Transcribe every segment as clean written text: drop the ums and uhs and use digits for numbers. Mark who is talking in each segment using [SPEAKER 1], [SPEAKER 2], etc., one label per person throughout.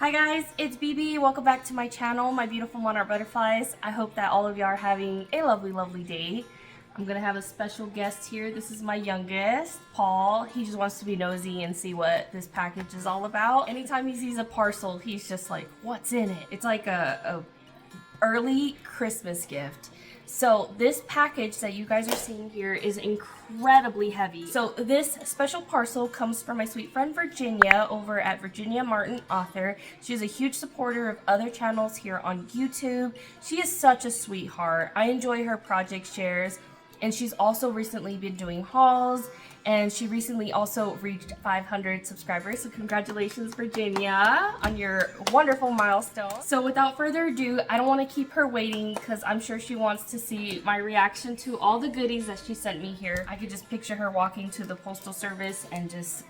[SPEAKER 1] Hi guys, it's BB. Welcome back to my channel, my beautiful monarch butterflies. I hope that all of you are having a lovely day. I'm gonna have a special guest here. This is my youngest, Paul. He just wants to be nosy and see what this package is all about. Anytime he sees a parcel, he's just like, what's in it? It's like a early Christmas gift. So this package that you guys are seeing here is incredibly heavy. So this special parcel comes from my sweet friend Virginia over at Virginia Martin Author. She is a huge supporter of other channels here on YouTube. She is such a sweetheart. I enjoy her project shares, and she's also recently been doing hauls, and she recently also reached 500 subscribers. So congratulations, Virginia, on your wonderful milestone. So without further ado, I don't want to keep her waiting because I'm sure she wants to see my reaction to all the goodies that she sent me here. I could just picture her walking to the postal service and just...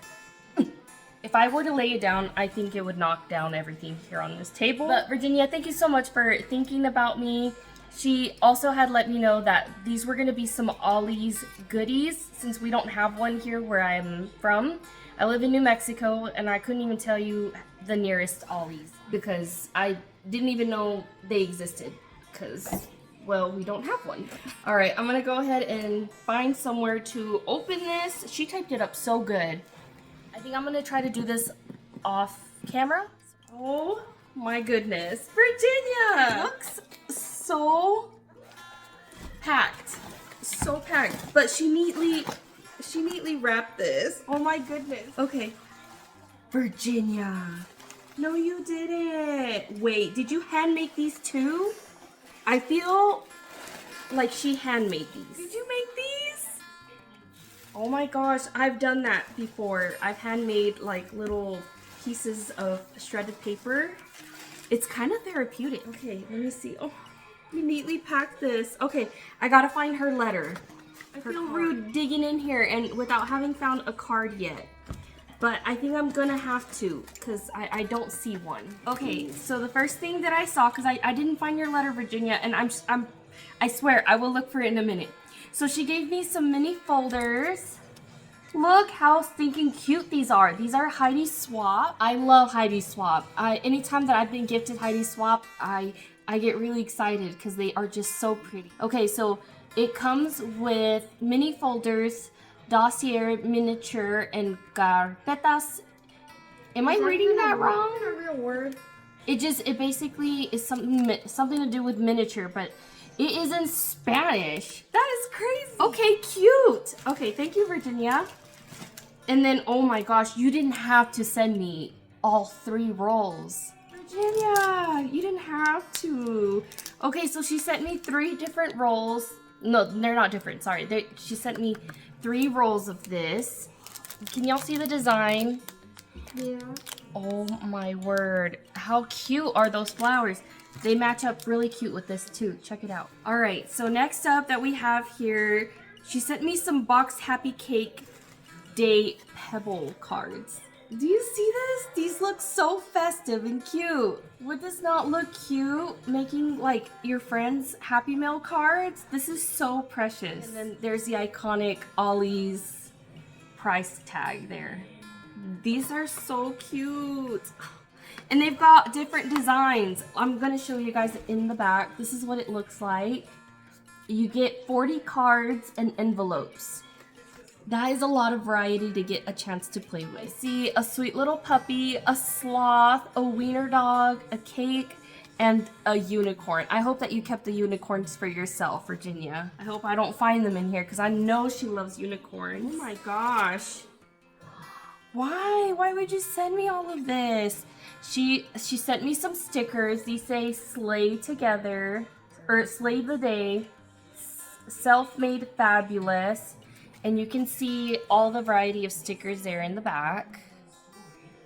[SPEAKER 1] If I were to lay it down, I think it would knock down everything here on this table. But Virginia, thank you so much for thinking about me. She also had let me know that these were going to be some OLLIE'S goodies since we don't have one here where I'm from. I live in New Mexico and I couldn't even tell you the nearest OLLIE'S because I didn't even know they existed because, well, we don't have one. Alright, I'm going to go ahead and find somewhere to open this. She typed it up so good. I think I'm going to try to do this off camera. Oh my goodness. Virginia! It looks so packed, but she neatly wrapped this. Oh my goodness. Okay, Virginia, no you didn't. Wait, did you hand make these too? I feel like she handmade these. Did you make these? Oh my gosh, I've done that before. I've handmade like little pieces of shredded paper. It's kind of therapeutic. Okay, let me see. Oh, you neatly packed this. Okay, I gotta find her letter. I feel rude digging in here and without having found a card yet. But I think I'm gonna have to because I don't see one. Okay, so the first thing that I saw, because I didn't find your letter, Virginia, and I swear I will look for it in a minute. So she gave me some mini folders. Look how stinking cute these are. These are Heidi Swapp. I love Heidi Swapp. Anytime that I've been gifted Heidi Swapp, I get really excited because they are just so pretty. Okay, so it comes with mini folders, dossier, miniature, and carpetas. Am I reading that wrong?
[SPEAKER 2] A real word.
[SPEAKER 1] It basically is something to do with miniature, but it is in Spanish.
[SPEAKER 2] That is crazy.
[SPEAKER 1] Okay, cute. Okay, thank you, Virginia. And then, oh my gosh, you didn't have to send me all 3 rolls. Virginia, you didn't have to. Okay, so she sent me 3 different rolls. No, they're not different, sorry. She sent me 3 rolls of this. Can y'all see the design?
[SPEAKER 2] Yeah.
[SPEAKER 1] Oh my word. How cute are those flowers? They match up really cute with this too. Check it out. All right, so next up that we have here, she sent me some Box Happy Cake Day Pebble cards. Do you see this? These look so festive and cute. Would this not look cute? Making like your friends Happy Meal cards? This is so precious. And then there's the iconic OLLIE'S price tag there. These are so cute. And they've got different designs. I'm gonna show you guys in the back. This is what it looks like. You get 40 cards and envelopes. That is a lot of variety to get a chance to play with. I see a sweet little puppy, a sloth, a wiener dog, a cake, and a unicorn. I hope that you kept the unicorns for yourself, Virginia. I hope I don't find them in here because I know she loves unicorns. Oh my gosh. Why? Why would you send me all of this? She sent me some stickers. These say Slay Together, or Slay the Day, Self-Made Fabulous, and you can see all the variety of stickers there in the back.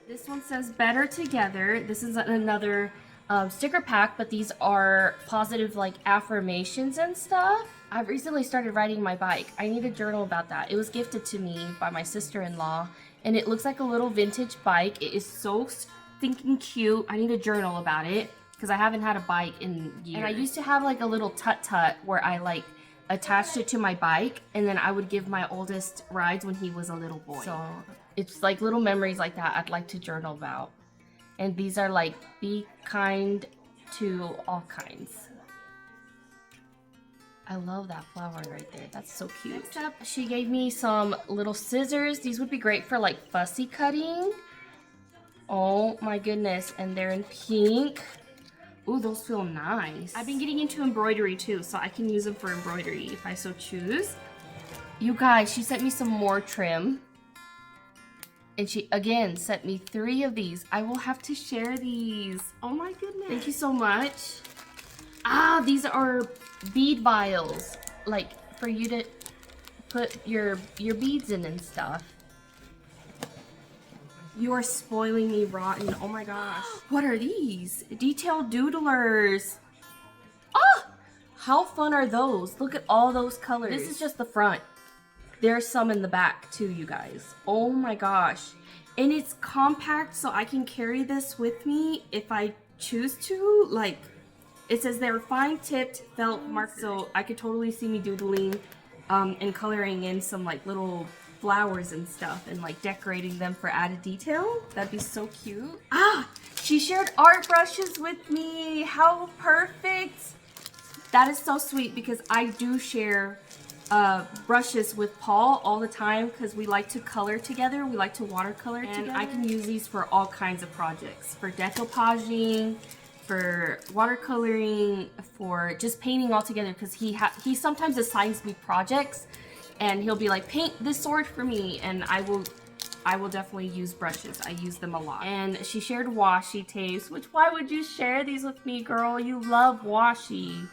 [SPEAKER 1] This one says Better Together. This is another sticker pack, but these are positive like affirmations and stuff. I've recently started riding my bike. I need a journal about that. It was gifted to me by my sister-in-law, and it looks like a little vintage bike. It is so stinking cute. I need a journal about it because I haven't had a bike in years. And I used to have like a little tut-tut where I like attached it to my bike, and then I would give my oldest rides when he was a little boy. So it's like little memories like that I'd like to journal about. And these are like be kind to all kinds. I love that flower right there. That's so cute. Next up, she gave me some little scissors. These would be great for like fussy cutting. Oh my goodness. And they're in pink. Ooh, those feel nice. I've been getting into embroidery too, so I can use them for embroidery if I so choose. You guys, she sent me some more trim. And she, again, sent me 3 of these. I will have to share these. Oh my goodness. Thank you so much. Ah, these are bead vials. Like, for you to put your beads in and stuff. You are spoiling me rotten. Oh my gosh. What are these? Detailed doodlers. Ah! How fun are those? Look at all those colors. This is just the front. There's some in the back too, you guys. Oh my gosh. And it's compact, so I can carry this with me if I choose to. Like, it says they're fine-tipped felt markers, so I could totally see me doodling and coloring in some like little flowers and stuff and like decorating them for added detail. That'd be so cute. Ah, she shared art brushes with me. How perfect. That is so sweet because I do share brushes with Paul all the time because we like to color together. We like to watercolor together. I can use these for all kinds of projects. For decoupaging, for watercoloring, for just painting all together because he sometimes assigns me projects and he'll be like, paint this sword for me, and I will definitely use brushes. I use them a lot. And she shared washi tapes, which why would you share these with me, girl? You love washi.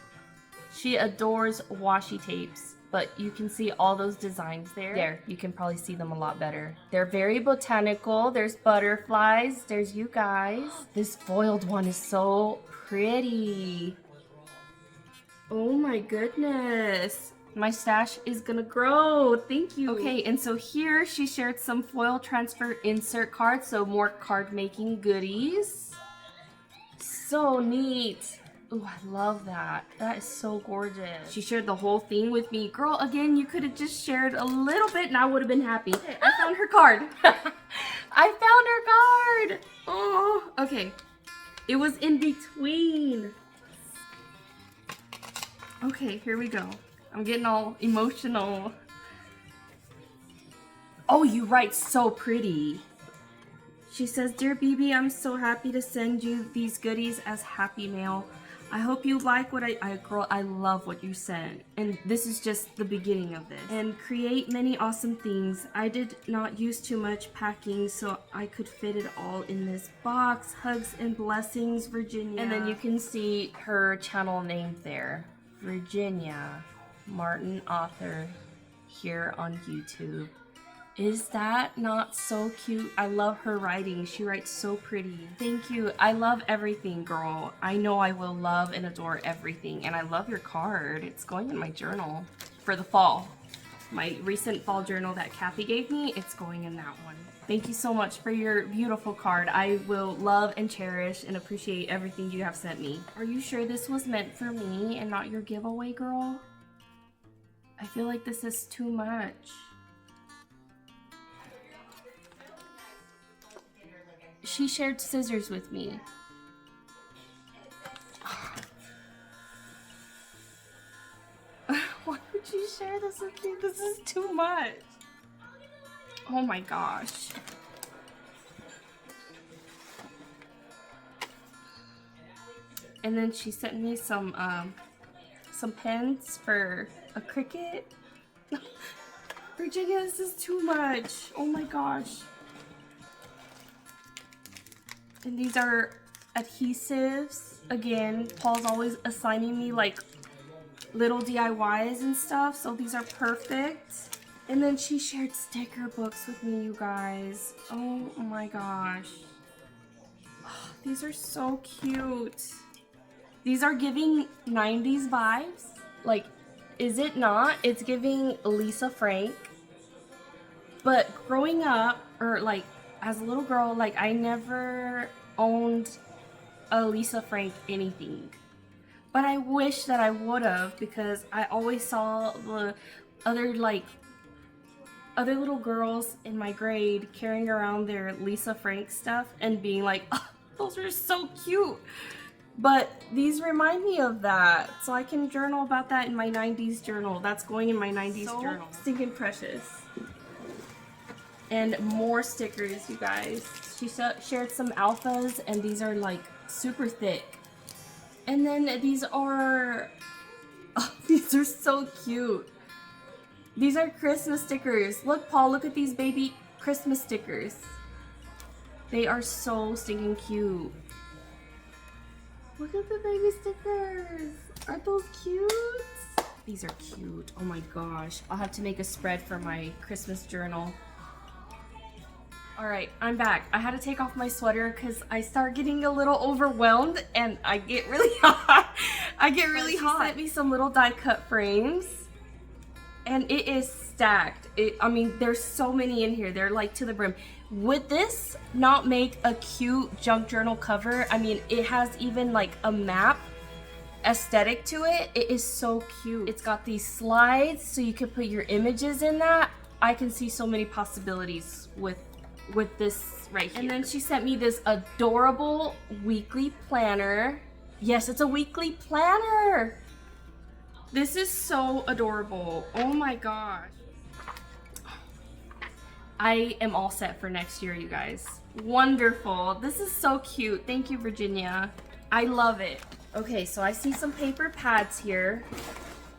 [SPEAKER 1] She adores washi tapes. But you can see all those designs there. There, you can probably see them a lot better. They're very botanical. There's butterflies. There's you guys. This foiled one is so pretty. Oh my goodness. My stash is gonna grow. Thank you. Okay, and so here she shared some foil transfer insert cards. So more card making goodies. So neat. Ooh, I love that. That is so gorgeous. She shared the whole thing with me. Girl, again, you could have just shared a little bit and I would have been happy. Okay, I found her card. I found her card. Oh, okay. It was in between. Okay, here we go. I'm getting all emotional. Oh, you write so pretty. She says, Dear BB, I'm so happy to send you these goodies as happy mail. I hope you like what girl, I love what you sent. And this is just the beginning of this. And create many awesome things. I did not use too much packing, so I could fit it all in this box. Hugs and blessings, Virginia. And then you can see her channel name there. Virginia Martin, author, here on YouTube. Is that not so cute? I love her writing. She writes so pretty. Thank you. I love everything, girl. I know I will love and adore everything. And I love your card. It's going in my journal for the fall. My recent fall journal that Kathy gave me, it's going in that one. Thank you so much for your beautiful card. I will love and cherish and appreciate everything you have sent me. Are you sure this was meant for me and not your giveaway, girl? I feel like this is too much. She shared scissors with me. Why would you share this with me? This is too much. Oh my gosh. And then she sent me some pens for a Cricut. Virginia, this is too much. Oh my gosh. And these are adhesives. Again, Paul's always assigning me like little DIYs and stuff, so these are perfect. And then she shared sticker books with me, you guys. Oh my gosh. Oh, these are so cute. These are giving 90s vibes. Like, is it not? It's giving Lisa Frank. But growing up, or like as a little girl, like I never owned a Lisa Frank anything. But I wish that I would have, because I always saw the other little girls in my grade carrying around their Lisa Frank stuff and being like, oh, Those are so cute. But these remind me of that. So I can journal about that in my 90s journal. That's going in my 90s journal. Stinking precious. And more stickers, you guys. She shared some alphas, and these are like super thick. And then these are... Oh, these are so cute. These are Christmas stickers. Look, Paul, look at these baby Christmas stickers. They are so stinking cute. Look at the baby stickers. Aren't those cute? These are cute. Oh my gosh. I'll have to make a spread for my Christmas journal. Alright, I'm back. I had to take off my sweater because I start getting a little overwhelmed and I get really hot. I get really hot. She sent me some little die cut frames. And it is stacked. I mean, there's so many in here. They're like to the brim. Would this not make a cute junk journal cover? I mean, it has even like a map aesthetic to it. It is so cute. It's got these slides so you can put your images in that. I can see so many possibilities with this right here. And then she sent me this adorable weekly planner. Yes, it's a weekly planner. This is so adorable. Oh my gosh. I am all set for next year, you guys. Wonderful. This is so cute. Thank you, Virginia. I love it. Okay, so I see some paper pads here.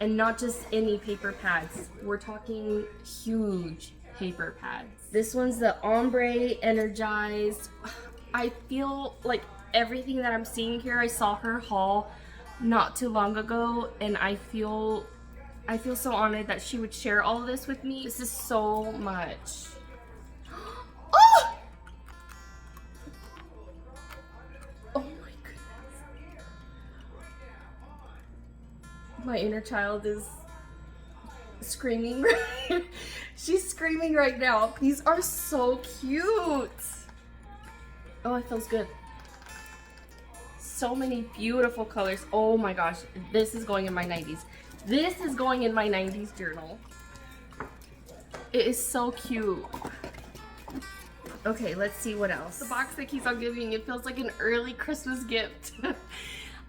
[SPEAKER 1] And not just any paper pads. We're talking huge paper pads. This one's the ombre energized. I feel like everything that I'm seeing here, I saw her haul not too long ago, and I feel so honored that she would share all of this with me. This is so much. Oh! Oh my goodness. My inner child is screaming. She's screaming right now. These are so cute. Oh, it feels good. So many beautiful colors. Oh my gosh, this is going in my 90s. This is going in my 90s journal. It is so cute. Okay, let's see what else. The box that keeps on giving, it feels like an early Christmas gift.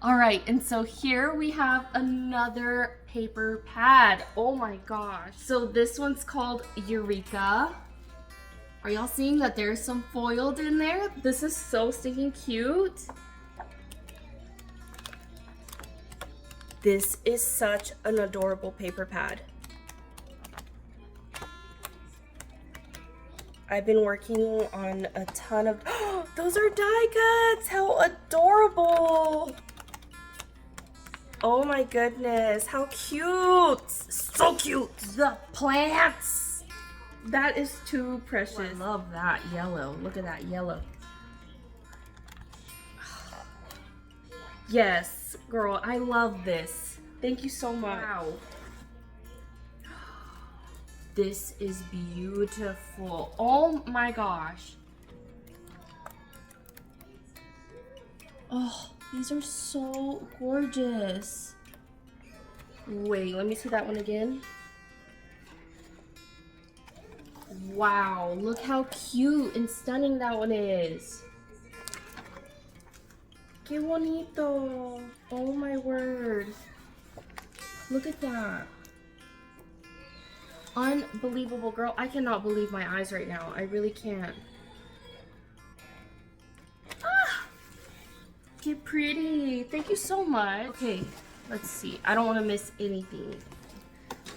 [SPEAKER 1] All right, and so here we have another paper pad. Oh my gosh. So this one's called Eureka. Are y'all seeing that there's some foiled in there? This is so stinking cute. This is such an adorable paper pad. I've been working on a ton of, those are die cuts! How adorable! Oh my goodness, how cute! So cute! The plants! That is too precious. Oh, I love that yellow. Look at that yellow. Yes, girl, I love this. Thank you so much. Wow. This is beautiful. Oh my gosh. Oh, these are so gorgeous. Wait, let me see that one again. Wow, look how cute and stunning that one is. Que bonito. Oh my word. Look at that. Unbelievable, girl. I cannot believe my eyes right now. I really can't. Ah! Get pretty. Thank you so much. Okay, let's see. I don't want to miss anything.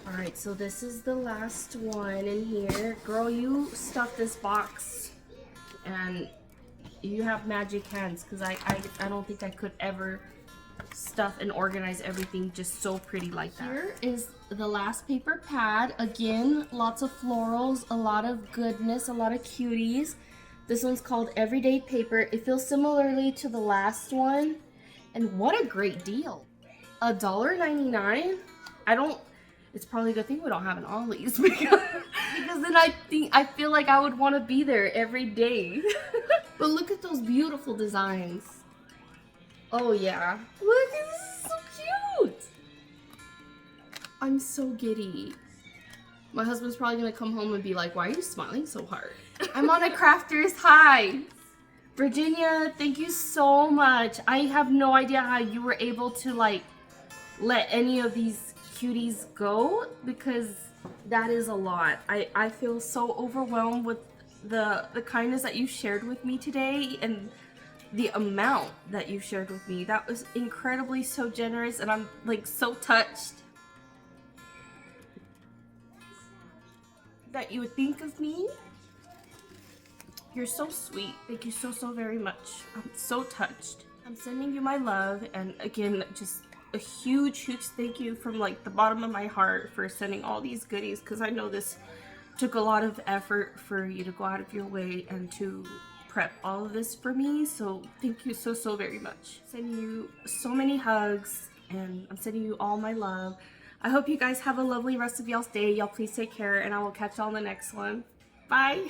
[SPEAKER 1] Alright, so this is the last one in here. Girl, you stuffed this box. And you have magic hands, because I don't think I could ever stuff and organize everything just so pretty like that. Here is the last paper pad. Again, lots of florals, a lot of goodness, a lot of cuties. This one's called Everyday Paper. It feels similarly to the last one. And what a great deal. $1.99? It's probably a good thing we don't have an OLLIE'S because then I feel like I would want to be there every day. But look at those beautiful designs. Oh yeah. Look, this is so cute. I'm so giddy. My husband's probably gonna come home and be like, why are you smiling so hard? I'm on a crafter's high. Virginia, thank you so much. I have no idea how you were able to like let any of these cuties go, because that is a lot. I feel so overwhelmed with the kindness that you shared with me today and the amount that you shared with me. That was incredibly so generous, and I'm like so touched that you would think of me. You're so sweet. Thank you so very much. I'm so touched. I'm sending you my love, and again, just a huge thank you from like the bottom of my heart for sending all these goodies, because I know this took a lot of effort for you to go out of your way and to prep all of this for me. So thank you so very much. Sending you so many hugs, and I'm sending you all my love. I hope you guys have a lovely rest of y'all's day. Y'all please take care, and I will catch y'all in the next one. Bye.